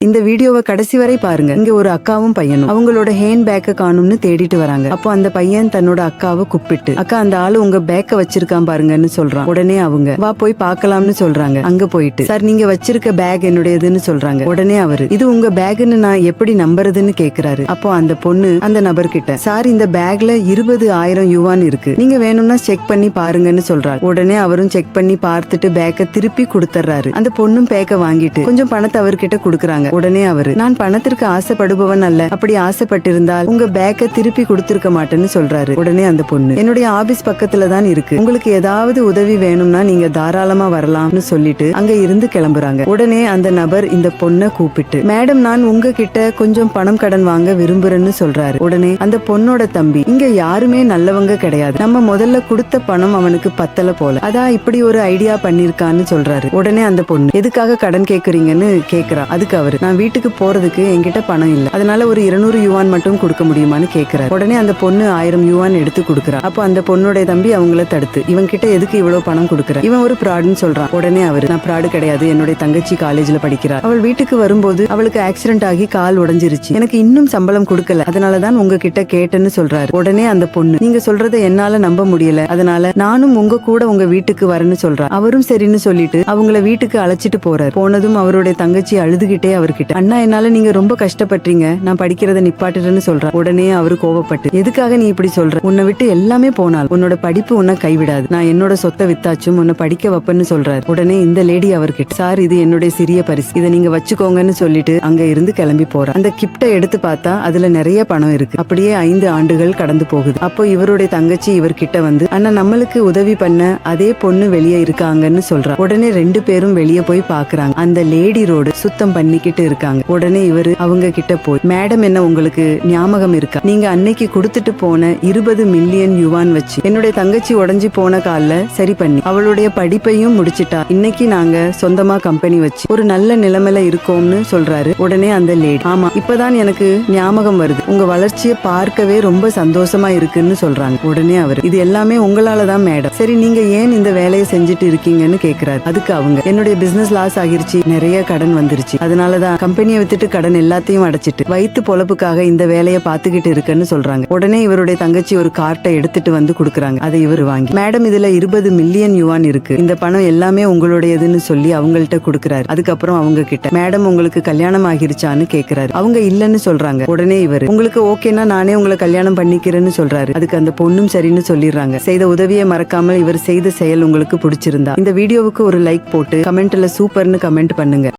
இந்த வீடியோவை கடைசி வரை பாருங்க. இங்க ஒரு அக்காவும் பையனும் அவங்களோட ஹேண்ட் பேக்க காணும்னு தேடிட்டு வராங்க. அப்போ அந்த பையன் தன்னோட அக்காவை கூப்பிட்டு, அக்கா அந்த ஆளு உங்க பேக்க வச்சிருக்கான் பாருங்கன்னு சொல்றான். உடனே அவங்க வா போய் பாக்கலாம்னு சொல்றாங்க. அங்க போயிட்டு சார் நீங்க வச்சிருக்க பேக் என்னுடையதுன்னு சொல்றாங்க. உடனே அவரு இது உங்க பேக்னு நான் எப்படி நம்புறதுன்னு கேக்குறாரு. அப்போ அந்த பொண்ணு அந்த நபர்கிட்ட சார் இந்த பேக்ல 20,000 யுவான் இருக்கு, நீங்க வேணும்னா செக் பண்ணி பாருங்கன்னு சொல்றாரு. உடனே அவரும் செக் பண்ணி பார்த்துட்டு பேக்க திருப்பி கொடுத்துறாரு. அந்த பொண்ணும் பேக்க வாங்கிட்டு கொஞ்சம் பணத்தை அவர்கிட்ட கொடுக்கறாங்க. உடனே அவரு நான் பணத்திற்கு ஆசைப்படுபவன் அல்ல, அப்படி ஆசைப்பட்டிருந்தால் உங்க பேக்க திருப்பி கொடுத்திருக்க மாட்டேன்னு சொல்றாரு. உடனே அந்த பொண்ணு என்னுடைய ஆபீஸ் பக்கத்துல தான் இருக்கு, உங்களுக்கு ஏதாவது உதவி வேணும்னா நீங்க தாராளமா வரலாம்னு சொல்லிட்டு அங்க இருந்து கிளம்புறாங்க. உடனே அந்த நபர் இந்த பொண்ணை கூப்பிட்டு மேடம் நான் உங்ககிட்ட கொஞ்சம் பணம் கடன் வாங்க விரும்புறேன்னு சொல்றாரு. உடனே அந்த பொண்ணோட தம்பி இங்க யாருமே நல்லவங்க கிடையாது, நம்ம முதல்ல கொடுத்த பணம் அவனுக்கு பத்தல போல, அதான் இப்படி ஒரு ஐடியா பண்ணிருக்கான்னு சொல்றாரு. உடனே அந்த பொண்ணு எதுக்காக கடன் கேக்குறீங்கன்னு கேக்குறா. அதுக்கு அவரு நான் வீட்டுக்கு போறதுக்கு என்கிட்ட பணம் இல்ல, அதனால ஒரு 200 யுவான் மட்டும் கொடுக்க முடியுமான்னு கேக்குறாரு. உடனே அந்த பொண்ணு 1000 யுவான் எடுத்து கொடுக்கறா. அப்போ அந்த பொண்ணோட தம்பி அவங்கள தடுத்து இவன் கிட்ட எதுக்கு இவ்வளவு பணம் கொடுக்கற, இவன் ஒரு பிராடுன்னு சொல்றான். உடனே அவரு நான் பிராடு கிடையாது, என்னுடைய தங்கச்சி காலேஜ்ல படிக்கிறார், அவள் வீட்டுக்கு வரும்போது அவளுக்கு ஆக்சிடென்ட் ஆகி கால் உடைஞ்சிருச்சு, எனக்கு இன்னும் சம்பளம் கொடுக்கல, அதனாலதான் உங்ககிட்ட கேட்டேன்னு சொல்றாரு. உடனே அந்த பொண்ணு நீங்க சொல்றதை என்னால நம்ப முடியல, அதனால நானும் உங்க கூட உங்க வீட்டுக்கு வரேன்னு சொல்றா. அவரும் சரின்னு சொல்லிட்டு அவங்கள வீட்டுக்கு அழைச்சிட்டு போறாரு. போனதும் அவருடைய தங்கச்சி அழுதுகிட்டே அவர்கிட்ட அண்ணா என்னால நீங்க ரொம்ப கஷ்டப்பட்டீங்க, நான் படிக்கிறத நிப்பாட்டுறேன்னு சொல்றேன். உடனே அவரு கோவப்பட்டு எதுக்காக நீ இப்படி சொல்ற, உன்னை விட்டு எல்லாமே போனால் உன்னோட படிப்பு உன்னை கைவிடாது, நான் என்னோட சொத்தை வித்தாச்சும் உன்னை படிக்க வைப்பேன்னு சொல்றாரு. உடனே இந்த லேடி அவர்கிட்ட சார் இது என்னுடைய சிறிய பரிசு, இதை நீங்க வச்சுக்கோங்கன்னு சொல்லிட்டு அங்க இருந்து கிளம்பி போற. அந்த கிப்ட எடுத்து பார்த்தா அதுல நிறைய பணம் இருக்கு. அப்படியே 5 ஆண்டுகள் கடந்து போகுது. அப்போ இவருடைய தங்கச்சி இவர்கிட்ட வந்து அண்ணா நம்மளுக்கு உதவி பண்ண அதே பொண்ணு வெளியே இருக்காங்கன்னு சொல்றா. உடனே 2 பேரும் வெளியே போய் பாக்குறாங்க. அந்த லேடி ரோடு சுத்தம் பண்ணிக்கிட்டு இருக்காங்க. உடனே இவரு அவங்க கிட்ட போய் மேடம் என்ன உங்களுக்கு ஞாபகம் இருக்கா, நீங்க அன்னைக்கு கொடுத்துட்டு போன 20 மில்லியன் யுவான் வச்சு என்னுடைய தங்கச்சி உடைஞ்சு போன கால்ல சரி பண்ணி அவளுடைய படிப்பையும் முடிச்சிட்டா, இன்னைக்கு நாங்க சொந்தமா கம்பெனி வச்சு ஒரு நல்ல நிலைமையில இருக்கோம்னு சொல்றாரு. உடனே அந்த லேடி ஆமா இப்பதான் எனக்கு ஞாபகம் வருது, உங்க வளர்ச்சியை பார்க்கவே ரொம்ப சந்தோஷமா இருக்குன்னு சொல்றாங்க. உடனே அவர் இது எல்லாமே உங்களாலதான் மேடம், சரி நீங்க ஏன் இந்த வேலையை செஞ்சுட்டு இருக்கீங்கன்னு கேக்குறாரு. அதுக்கு அவங்க என்னுடைய பிசினஸ் லாஸ் ஆகிருச்சு, நிறைய கடன் வந்துருச்சு, அதனாலதான் கம்பெனியை வித்துட்டு கடன் எல்லாத்தையும் அடைச்சிட்டு வயிற்று பொழப்புக்காக இந்த வேலையை பாத்துக்கிட்டு இருக்குன்னு சொல்றாங்க. உடனே இவருடைய தங்கச்சி ஒரு கார்ட்டை எடுத்துட்டு வந்து கொடுக்குறாங்க. அதை இவர் வாங்கி மேடம் இதுல 20 மில்லியன் யுவான் இருக்கு, இந்த பணம் எல்லாமே உங்களுடையதுன்னு சொல்லி அவங்கள்ட்ட கொடுக்குறாரு. அதுக்கப்புறம் அவங்க கிட்ட மேடம் உங்களுக்கு கல்யாணம் ஆகிருச்சான்னு கேக்குறாரு. அவங்க இல்லன்னு சொல்றாங்க. உடனே இவர் உங்களுக்கு ஓகேனா நானே உங்களை கல்யாணம் பண்ணிக்கிறேன்னு சொல்றாரு. அதுக்கு அந்த பொண்ணும் சரின்னு சொல்லிடுறாங்க. செய்த உதவியை மறக்காமல் இவர் செய்த செயல் உங்களுக்கு பிடிச்சிருந்தா இந்த வீடியோவுக்கு ஒரு லைக் போட்டு கமெண்ட்ல சூப்பர்னு கமெண்ட் பண்ணுங்க.